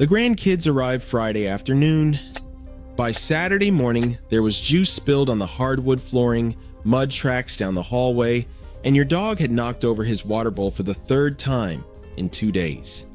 The grandkids arrived Friday afternoon. By Saturday morning, there was juice spilled on the hardwood flooring, mud tracks down the hallway, and your dog had knocked over his water bowl for the third time in 2 days.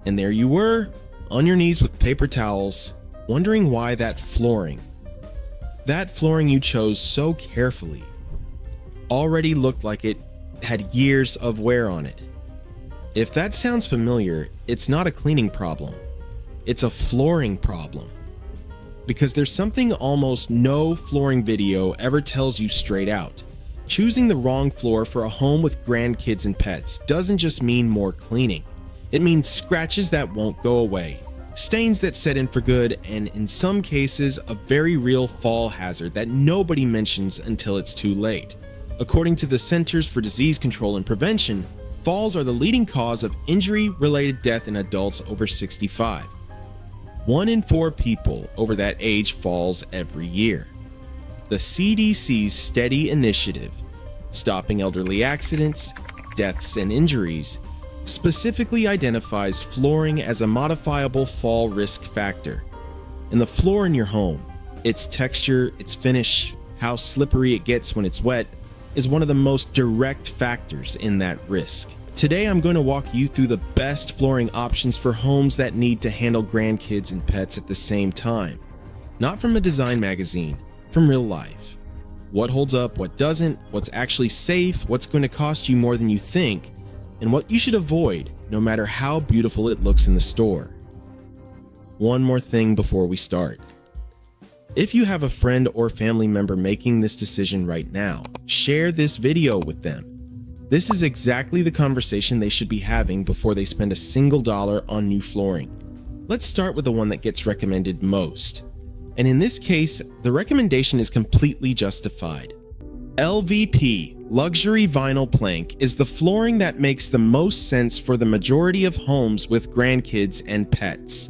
And there you were, on your knees with paper towels, wondering why that flooring you chose so carefully already looked like it had years of wear on it. If that sounds familiar, it's not a cleaning problem. It's a flooring problem. Because there's something almost no flooring video ever tells you straight out. Choosing the wrong floor for a home with grandkids and pets doesn't just mean more cleaning. It means scratches that won't go away, stains that set in for good, and in some cases, a very real fall hazard that nobody mentions until it's too late. According to the Centers for Disease Control and Prevention, falls are the leading cause of injury-related death in adults over 65. 1 in 4 people over that age falls every year. The CDC's steady initiative, Stopping Elderly Accidents, Deaths and Injuries, specifically identifies flooring as a modifiable fall risk factor. And the floor in your home, its texture, its finish, how slippery it gets when it's wet, is one of the most direct factors in that risk. Today, I'm going to walk you through the best flooring options for homes that need to handle grandkids and pets at the same time. Not from a design magazine, from real life. What holds up, what doesn't, what's actually safe, what's going to cost you more than you think, and what you should avoid, no matter how beautiful it looks in the store. One more thing before we start. If you have a friend or family member making this decision right now, share this video with them. This is exactly the conversation they should be having before they spend a single dollar on new flooring. Let's start with the one that gets recommended most. And in this case, the recommendation is completely justified. LVP, luxury vinyl plank, is the flooring that makes the most sense for the majority of homes with grandkids and pets.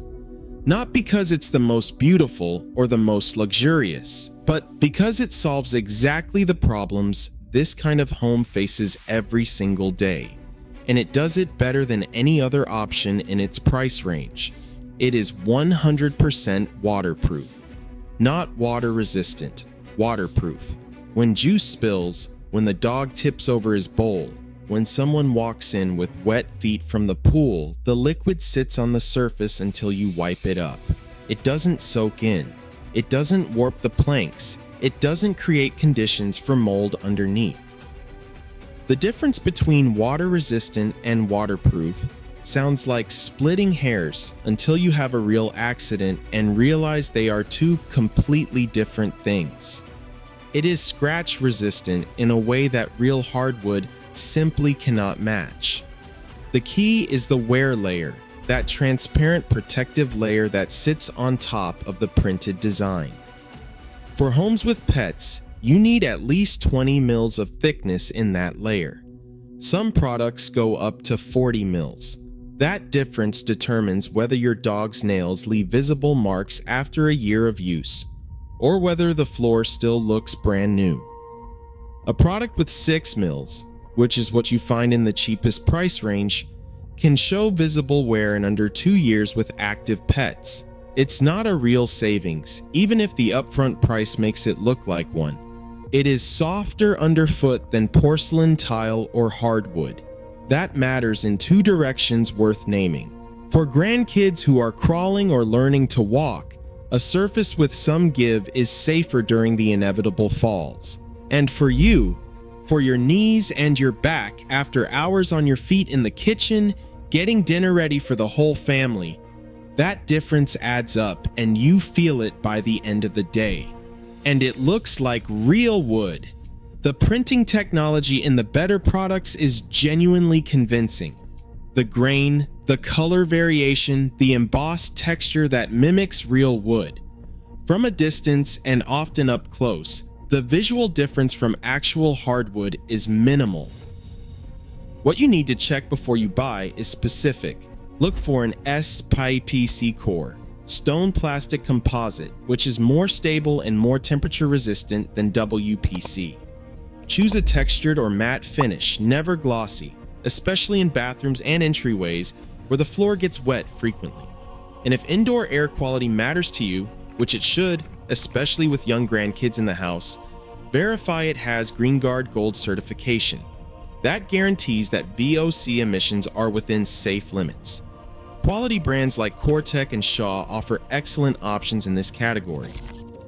Not because it's the most beautiful or the most luxurious, but because it solves exactly the problems this kind of home faces every single day. And it does it better than any other option in its price range. It is 100% waterproof. Not water resistant, waterproof. When juice spills, when the dog tips over his bowl, when someone walks in with wet feet from the pool, the liquid sits on the surface until you wipe it up. It doesn't soak in. It doesn't warp the planks. It doesn't create conditions for mold underneath. The difference between water-resistant and waterproof sounds like splitting hairs until you have a real accident and realize they are two completely different things. It is scratch-resistant in a way that real hardwood simply cannot match. The key is the wear layer, that transparent protective layer that sits on top of the printed design. For homes with pets, you need at least 20 mils of thickness in that layer. Some products go up to 40 mils. That difference determines whether your dog's nails leave visible marks after a year of use, or whether the floor still looks brand new. A product with 6 mils, which is what you find in the cheapest price range, can show visible wear in under 2 years with active pets. It's not a real savings, even if the upfront price makes it look like one. It is softer underfoot than porcelain tile or hardwood. That matters in 2 directions worth naming. For grandkids who are crawling or learning to walk, a surface with some give is safer during the inevitable falls. And for you, for your knees and your back after hours on your feet in the kitchen, getting dinner ready for the whole family, that difference adds up and you feel it by the end of the day. And it looks like real wood. The printing technology in the better products is genuinely convincing. The grain, the color variation, the embossed texture that mimics real wood. From a distance and often up close, the visual difference from actual hardwood is minimal. What you need to check before you buy is specific. Look for an SPC core, stone plastic composite, which is more stable and more temperature resistant than WPC. Choose a textured or matte finish, never glossy, especially in bathrooms and entryways where the floor gets wet frequently. And if indoor air quality matters to you, which it should, especially with young grandkids in the house, verify it has GreenGuard Gold certification. That guarantees that VOC emissions are within safe limits. Quality brands like Cork and Shaw offer excellent options in this category.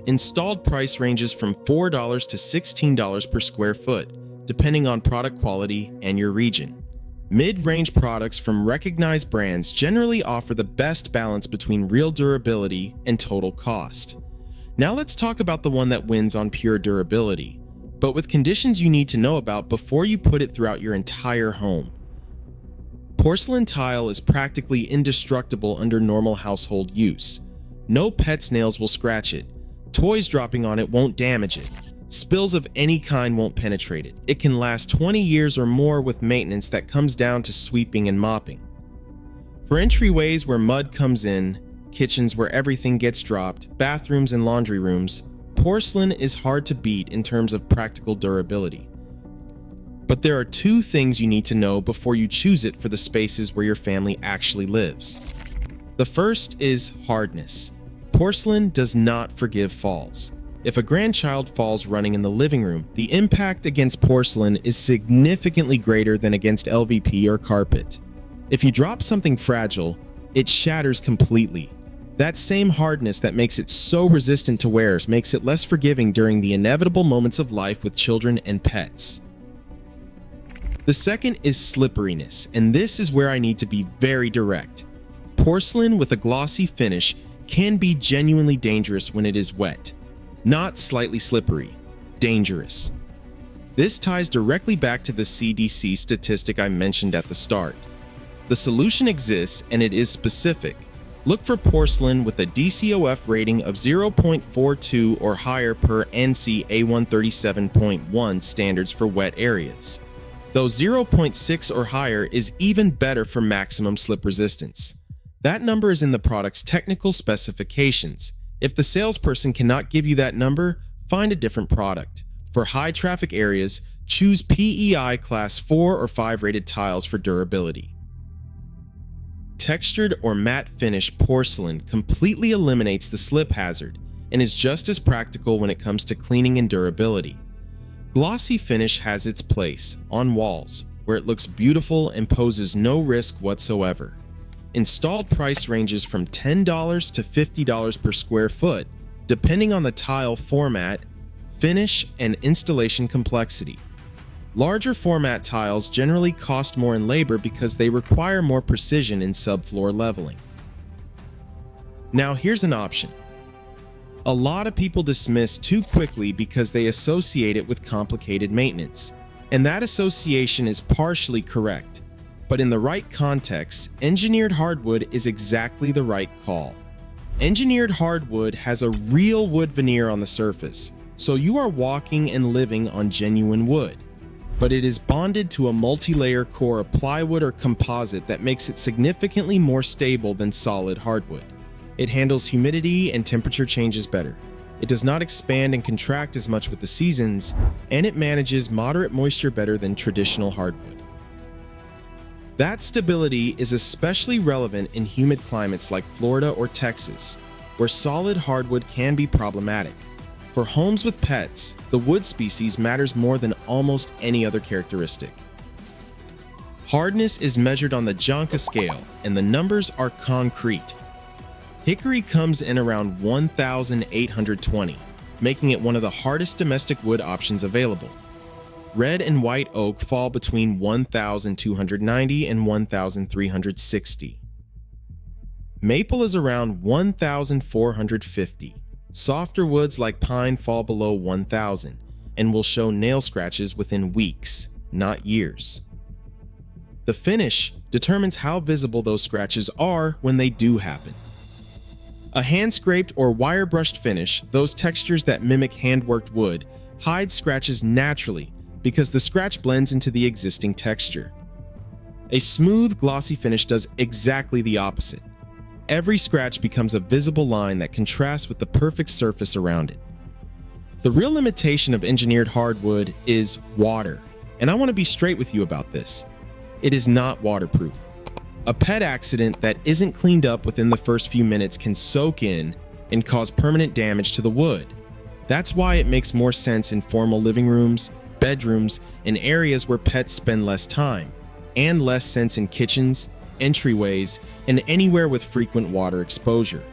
Installed price ranges from $4 to $16 per square foot, depending on product quality and your region. Mid-range products from recognized brands generally offer the best balance between real durability and total cost. Now let's talk about the one that wins on pure durability, but with conditions you need to know about before you put it throughout your entire home. Porcelain tile is practically indestructible under normal household use. No pet's nails will scratch it. Toys dropping on it won't damage it. Spills of any kind won't penetrate it. It can last 20 years or more with maintenance that comes down to sweeping and mopping. For entryways where mud comes in, kitchens where everything gets dropped, bathrooms and laundry rooms, porcelain is hard to beat in terms of practical durability. But there are two things you need to know before you choose it for the spaces where your family actually lives. The first is hardness. Porcelain does not forgive falls. If a grandchild falls running in the living room, the impact against porcelain is significantly greater than against LVP or carpet. If you drop something fragile, it shatters completely. That same hardness that makes it so resistant to wears makes it less forgiving during the inevitable moments of life with children and pets. The second is slipperiness, and this is where I need to be very direct. Porcelain with a glossy finish can be genuinely dangerous when it is wet. Not slightly slippery, dangerous. This ties directly back to the CDC statistic I mentioned at the start. The solution exists and it is specific. Look for porcelain with a DCOF rating of 0.42 or higher per NC A137.1 standards for wet areas. Though 0.6 or higher is even better for maximum slip resistance. That number is in the product's technical specifications. If the salesperson cannot give you that number, find a different product. For high traffic areas, choose PEI Class 4 or 5 rated tiles for durability. Textured or matte finish porcelain completely eliminates the slip hazard and is just as practical when it comes to cleaning and durability. Glossy finish has its place on walls, where it looks beautiful and poses no risk whatsoever. Installed price ranges from $10 to $50 per square foot, depending on the tile format, finish, and installation complexity. Larger format tiles generally cost more in labor because they require more precision in subfloor leveling. Now here's an option. A lot of people dismiss too quickly because they associate it with complicated maintenance, and that association is partially correct. But in the right context, engineered hardwood is exactly the right call. Engineered hardwood has a real wood veneer on the surface, so you are walking and living on genuine wood. But it is bonded to a multi-layer core of plywood or composite that makes it significantly more stable than solid hardwood. It handles humidity and temperature changes better. It does not expand and contract as much with the seasons, and it manages moderate moisture better than traditional hardwood. That stability is especially relevant in humid climates like Florida or Texas, where solid hardwood can be problematic. For homes with pets, the wood species matters more than almost any other characteristic. Hardness is measured on the janka scale, and the numbers are concrete. Hickory comes in around 1,820, making it one of the hardest domestic wood options available. Red and white oak fall between 1,290 and 1,360. Maple is around 1,450. Softer woods like pine fall below 1,000 and will show nail scratches within weeks, not years. The finish determines how visible those scratches are when they do happen. A hand-scraped or wire-brushed finish, those textures that mimic hand-worked wood, hide scratches naturally because the scratch blends into the existing texture. A smooth, glossy finish does exactly the opposite. Every scratch becomes a visible line that contrasts with the perfect surface around it. The real limitation of engineered hardwood is water, and I want to be straight with you about this. It is not waterproof. A pet accident that isn't cleaned up within the first few minutes can soak in and cause permanent damage to the wood. That's why it makes more sense in formal living rooms, bedrooms, and areas where pets spend less time, and less sense in kitchens, entryways, and anywhere with frequent water exposure.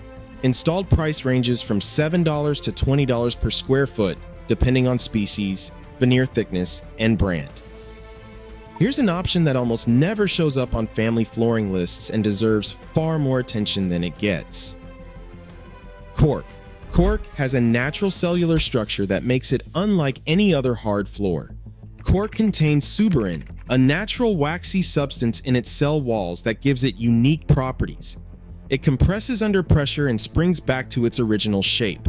Installed price ranges from $7 to $20 per square foot, depending on species, veneer thickness, and brand. Here's an option that almost never shows up on family flooring lists and deserves far more attention than it gets. Cork. Cork has a natural cellular structure that makes it unlike any other hard floor. Cork contains suberin, a natural waxy substance in its cell walls that gives it unique properties. It compresses under pressure and springs back to its original shape.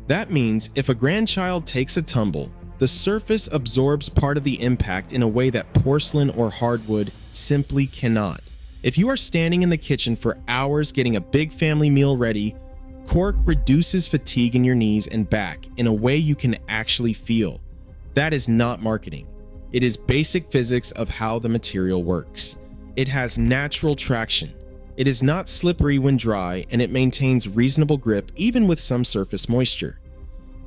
That means if a grandchild takes a tumble, the surface absorbs part of the impact in a way that porcelain or hardwood simply cannot. If you are standing in the kitchen for hours getting a big family meal ready, cork reduces fatigue in your knees and back in a way you can actually feel. That is not marketing. It is basic physics of how the material works. It has natural traction. It is not slippery when dry, and it maintains reasonable grip even with some surface moisture.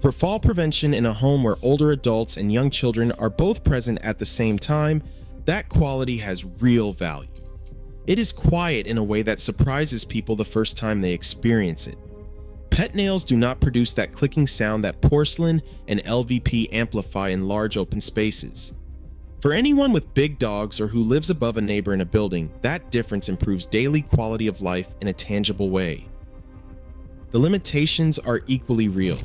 For fall prevention in a home where older adults and young children are both present at the same time, that quality has real value. It is quiet in a way that surprises people the first time they experience it. Pet nails do not produce that clicking sound that porcelain and LVP amplify in large open spaces. For anyone with big dogs or who lives above a neighbor in a building, that difference improves daily quality of life in a tangible way. The limitations are equally real.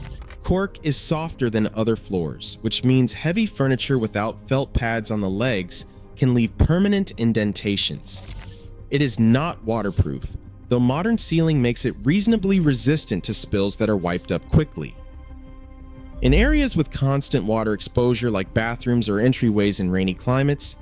Cork is softer than other floors, which means heavy furniture without felt pads on the legs can leave permanent indentations. It is not waterproof, though modern sealing makes it reasonably resistant to spills that are wiped up quickly. In areas with constant water exposure like bathrooms or entryways in rainy climates,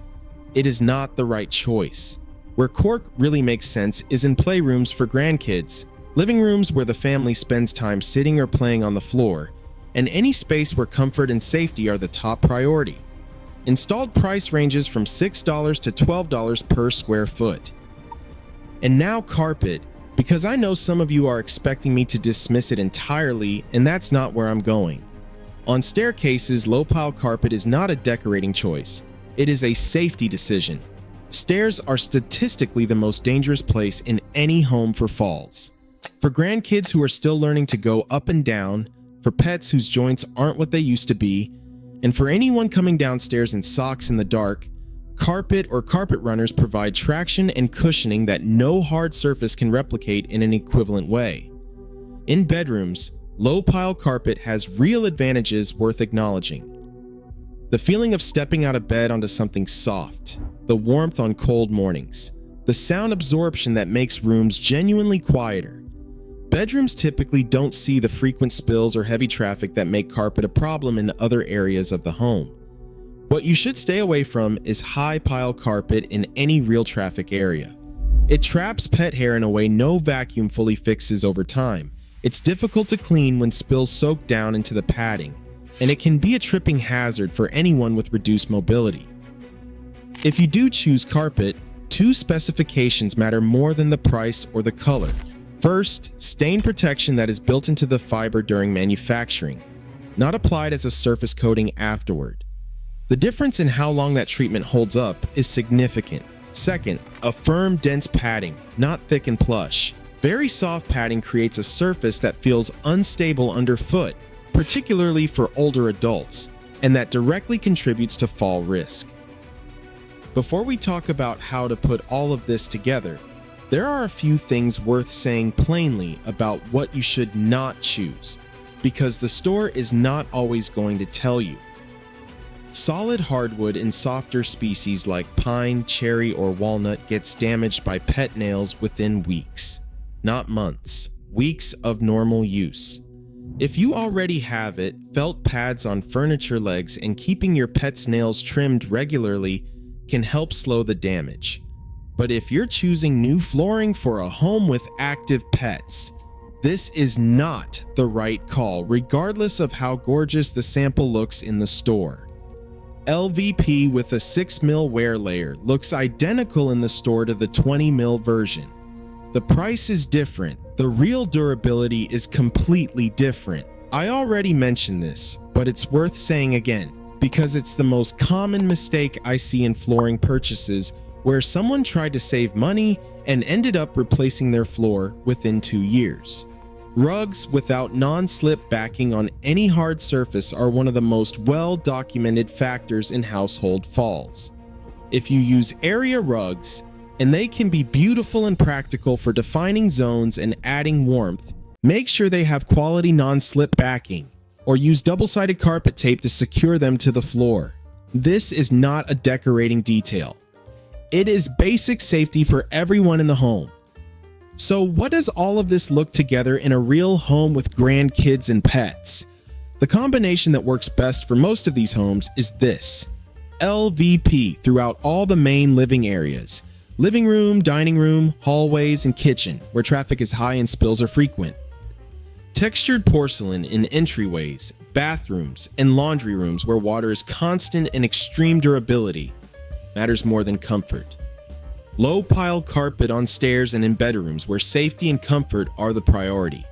it is not the right choice. Where cork really makes sense is in playrooms for grandkids, living rooms where the family spends time sitting or playing on the floor, and any space where comfort and safety are the top priority. Installed price ranges from $6 to $12 per square foot. And now carpet, because I know some of you are expecting me to dismiss it entirely, and that's not where I'm going. On staircases, low-pile carpet is not a decorating choice. It is a safety decision. Stairs are statistically the most dangerous place in any home for falls. For grandkids who are still learning to go up and down, for pets whose joints aren't what they used to be, and for anyone coming downstairs in socks in the dark, carpet or carpet runners provide traction and cushioning that no hard surface can replicate in an equivalent way. In bedrooms, low-pile carpet has real advantages worth acknowledging. The feeling of stepping out of bed onto something soft, the warmth on cold mornings, the sound absorption that makes rooms genuinely quieter. Bedrooms typically don't see the frequent spills or heavy traffic that make carpet a problem in other areas of the home. What you should stay away from is high-pile carpet in any real traffic area. It traps pet hair in a way no vacuum fully fixes over time. It's difficult to clean when spills soak down into the padding, and it can be a tripping hazard for anyone with reduced mobility. If you do choose carpet, two specifications matter more than the price or the color. First, stain protection that is built into the fiber during manufacturing, not applied as a surface coating afterward. The difference in how long that treatment holds up is significant. Second, a firm, dense padding, not thick and plush. Very soft padding creates a surface that feels unstable underfoot, particularly for older adults, and that directly contributes to fall risk. Before we talk about how to put all of this together, there are a few things worth saying plainly about what you should not choose, because the store is not always going to tell you. Solid hardwood in softer species like pine, cherry, or walnut gets damaged by pet nails within weeks. Not months, weeks of normal use. If you already have it, felt pads on furniture legs and keeping your pet's nails trimmed regularly can help slow the damage. But if you're choosing new flooring for a home with active pets, this is not the right call, regardless of how gorgeous the sample looks in the store. LVP with a 6mm wear layer looks identical in the store to the 20mm version. The price is different. The real durability is completely different. I already mentioned this, but it's worth saying again, because it's the most common mistake I see in flooring purchases where someone tried to save money and ended up replacing their floor within 2 years. Rugs without non-slip backing on any hard surface are one of the most well-documented factors in household falls. If you use area rugs, and they can be beautiful and practical for defining zones and adding warmth, make sure they have quality non-slip backing, or use double-sided carpet tape to secure them to the floor. This is not a decorating detail. It is basic safety for everyone in the home. So what does all of this look together in a real home with grandkids and pets? The combination that works best for most of these homes is this: LVP throughout all the main living areas. Living room, dining room, hallways, and kitchen, where traffic is high and spills are frequent. Textured porcelain in entryways, bathrooms, and laundry rooms where water is constant and extreme durability matters more than comfort. Low pile carpet on stairs and in bedrooms where safety and comfort are the priority.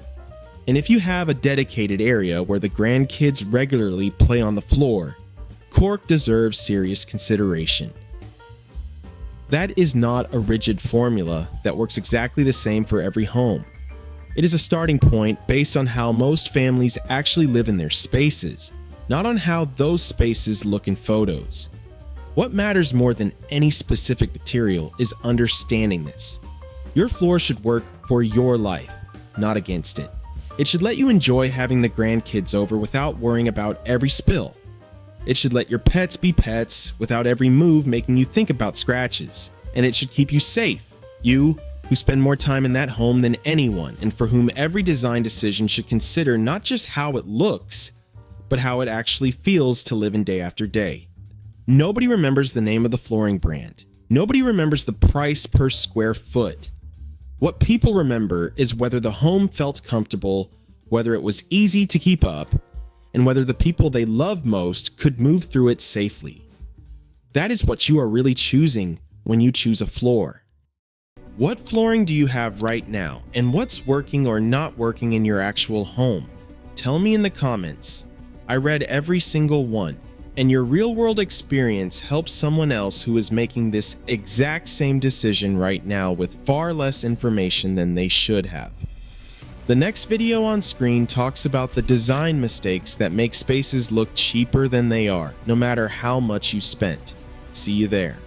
And if you have a dedicated area where the grandkids regularly play on the floor, cork deserves serious consideration. That is not a rigid formula that works exactly the same for every home. It is a starting point based on how most families actually live in their spaces, not on how those spaces look in photos. What matters more than any specific material is understanding this. Your floor should work for your life, not against it. It should let you enjoy having the grandkids over without worrying about every spill. It should let your pets be pets without every move making you think about scratches. And it should keep you safe. You, who spend more time in that home than anyone, and for whom every design decision should consider not just how it looks, but how it actually feels to live in day after day. Nobody remembers the name of the flooring brand. Nobody remembers the price per square foot. What people remember is whether the home felt comfortable, whether it was easy to keep up, and whether the people they love most could move through it safely. That is what you are really choosing when you choose a floor. What flooring do you have right now, and what's working or not working in your actual home? Tell me in the comments. I read every single one, and your real-world experience helps someone else who is making this exact same decision right now with far less information than they should have. The next video on screen talks about the design mistakes that make spaces look cheaper than they are, no matter how much you spent. See you there.